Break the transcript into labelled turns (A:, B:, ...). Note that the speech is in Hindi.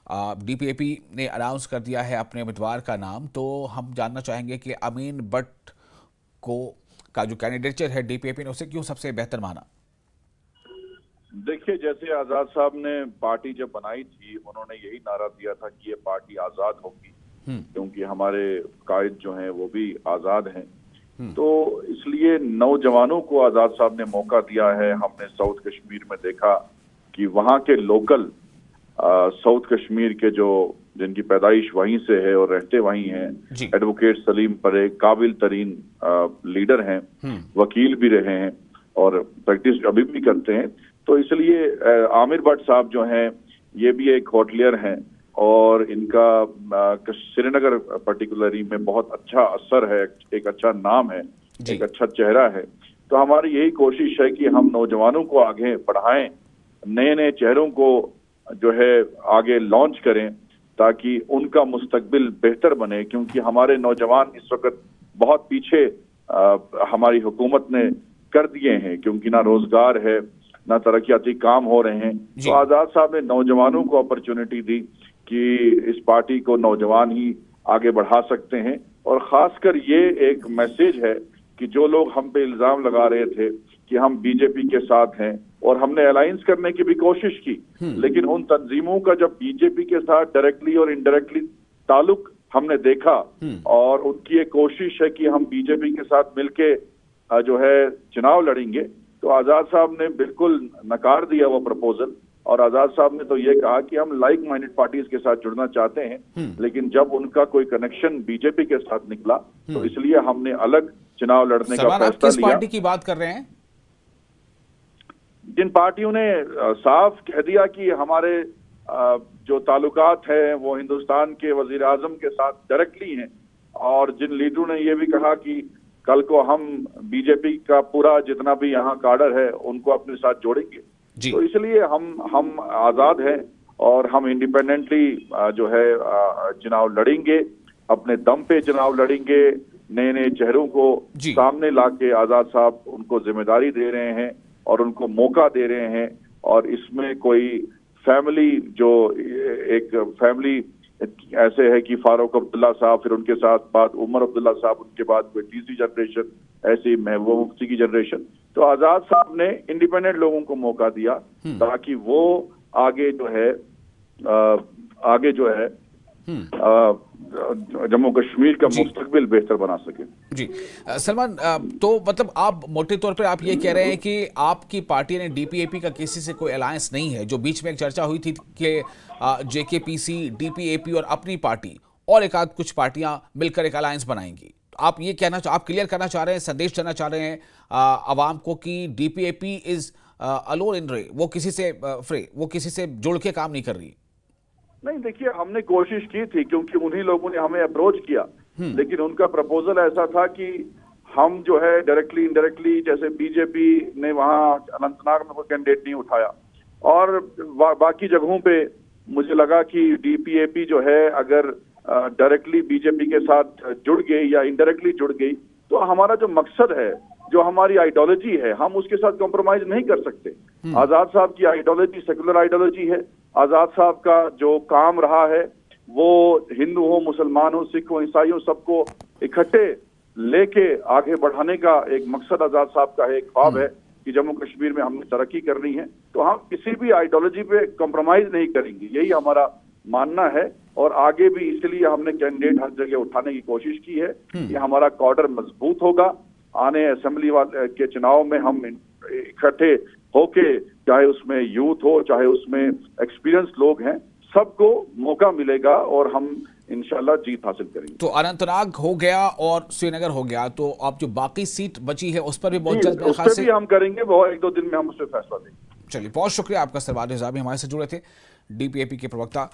A: डीपीएपी ने अनाउंस कर दिया है अपने उम्मीदवार का नाम, तो हम जानना चाहेंगे कि अमीन भट्ट को का जो कैंडिडेचर है डीपीएपी ने उसे क्यों सबसे बेहतर माना।
B: देखिए, जैसे आजाद साहब ने पार्टी जब बनाई थी, उन्होंने यही नारा दिया था कि ये पार्टी आजाद होगी, क्योंकि हमारे कायद जो हैं वो भी आजाद हैं। तो इसलिए नौजवानों को आजाद साहब ने मौका दिया है। हमने साउथ कश्मीर में देखा कि वहाँ के लोकल साउथ कश्मीर के जो जिनकी पैदाइश वहीं से है और रहते वहीं हैं, एडवोकेट सलीम परे काबिल तरीन लीडर हैं, वकील भी रहे हैं और प्रैक्टिस अभी भी करते हैं। तो इसलिए आमिर भट्ट साहब जो हैं ये भी एक होटलियर हैं और इनका श्रीनगर पर्टिकुलरली में बहुत अच्छा असर है, एक अच्छा नाम है, एक अच्छा चेहरा है। तो हमारी यही कोशिश है कि हम नौजवानों को आगे बढ़ाएं, नए नए चेहरों को जो है आगे लॉन्च करें ताकि उनका मुस्तकबिल बेहतर बने, क्योंकि हमारे नौजवान इस वक्त बहुत पीछे हमारी हुकूमत ने कर दिए हैं, क्योंकि ना रोजगार है ना तरक्याती काम हो रहे हैं। तो आजाद साहब ने नौजवानों को अपॉर्चुनिटी दी कि इस पार्टी को नौजवान ही आगे बढ़ा सकते हैं। और खासकर ये एक मैसेज है कि जो लोग हम पे इल्जाम लगा रहे थे कि हम बीजेपी के साथ हैं, और हमने अलायंस करने की भी कोशिश की, लेकिन उन तंजीमों का जब बीजेपी के साथ डायरेक्टली और इनडायरेक्टली ताल्लुक हमने देखा और उनकी एक कोशिश है कि हम बीजेपी के साथ मिलके जो है चुनाव लड़ेंगे, तो आजाद साहब ने बिल्कुल नकार दिया वो प्रपोजल। और आजाद साहब ने तो ये कहा कि हम लाइक माइंडेड पार्टीज के साथ जुड़ना चाहते हैं, लेकिन जब उनका कोई कनेक्शन बीजेपी के साथ निकला तो इसलिए हमने अलग चुनाव लड़ने का फैसला
A: किस
B: लिया।
A: पार्टी की बात कर रहे हैं?
B: जिन पार्टियों ने साफ कह दिया कि हमारे जो ताल्लुकात हैं वो हिंदुस्तान के वजीर आजम के साथ डायरेक्टली हैं, और जिन लीडरों ने ये भी कहा कि कल को हम बीजेपी का पूरा जितना भी यहाँ काडर है उनको अपने साथ जोड़ेंगे। तो इसलिए हम आजाद हैं और हम इंडिपेंडेंटली जो है चुनाव लड़ेंगे, अपने दम पे चुनाव लड़ेंगे। नए नए चेहरों को सामने लाके आजाद साहब उनको जिम्मेदारी दे रहे हैं और उनको मौका दे रहे हैं। और इसमें कोई फैमिली जो एक फैमिली ऐसे है कि फारूक अब्दुल्ला साहब, फिर उनके साथ बाद उमर अब्दुल्ला साहब, उनके बाद कोई तीसरी जनरेशन, ऐसी महबूबा मुफ्ती की जनरेशन। तो आजाद साहब ने इंडिपेंडेंट लोगों को मौका दिया ताकि वो आगे जो है जम्मू कश्मीर का मुस्तकबिल बेहतर बना सके।
A: जी सलमान, तो मतलब आप मोटे तौर पर आप ये कह रहे हैं कि आपकी पार्टी ने डीपीएपी का किसी से कोई अलायंस नहीं है। जो बीच में एक चर्चा हुई थी कि जेकेपीसी, डीपीएपी और अपनी पार्टी और एक आध कुछ पार्टियां मिलकर एक अलायंस बनाएंगी। आप ये आप क्लियर करना चाह रहे हैं, संदेश देना चाह रहे हैं आवाम को कि डीपीएपी इज अलोन इन रे, वो किसी से वो किसी से जुड़ के काम नहीं कर रही।
B: नहीं, देखिए, हमने कोशिश की थी क्योंकि उन्हीं लोगों ने हमें अप्रोच किया, लेकिन उनका प्रपोजल ऐसा था कि हम जो है डायरेक्टली इनडायरेक्टली, जैसे बीजेपी ने वहां अनंतनाग में कोई कैंडिडेट नहीं उठाया और बाकी जगहों पे मुझे लगा कि डीपीएपी जो है अगर डायरेक्टली बीजेपी के साथ जुड़ गई या इनडायरेक्टली जुड़ गई तो हमारा जो मकसद है, जो हमारी आइडियोलॉजी है, हम उसके साथ कॉम्प्रोमाइज नहीं कर सकते। आजाद साहब की आइडियोलॉजी सेकुलर आइडियोलॉजी है। आजाद साहब का जो काम रहा है वो हिंदू हो, मुसलमान हो, सिख हो, ईसाई हो, सबको इकट्ठे लेके आगे बढ़ाने का एक मकसद आजाद साहब का है। एक ख्वाब है कि जम्मू कश्मीर में हमने तरक्की करनी है, तो हम किसी भी आइडियोलॉजी पे कॉम्प्रोमाइज नहीं करेंगे, यही हमारा मानना है। और आगे भी इसलिए हमने कैंडिडेट हर जगह उठाने की कोशिश की है कि हमारा कॉर्डर मजबूत होगा। आने असेंबली के चुनाव में हम इकट्ठे होके, चाहे उसमें यूथ हो, चाहे उसमें एक्सपीरियंस लोग हैं, सबको मौका मिलेगा और हम इंशाल्लाह जीत हासिल करेंगे।
A: तो अनंतनाग हो गया और श्रीनगर हो गया, तो आप जो बाकी सीट बची है उस पर भी बहुत जल्द
B: उस पर भी हम करेंगे, वो एक दो दिन में हम उस पर फैसला देंगे।
A: चलिए, बहुत शुक्रिया आपका। सरवार निजामी हमारे से जुड़े थे, डीपीएपी के प्रवक्ता।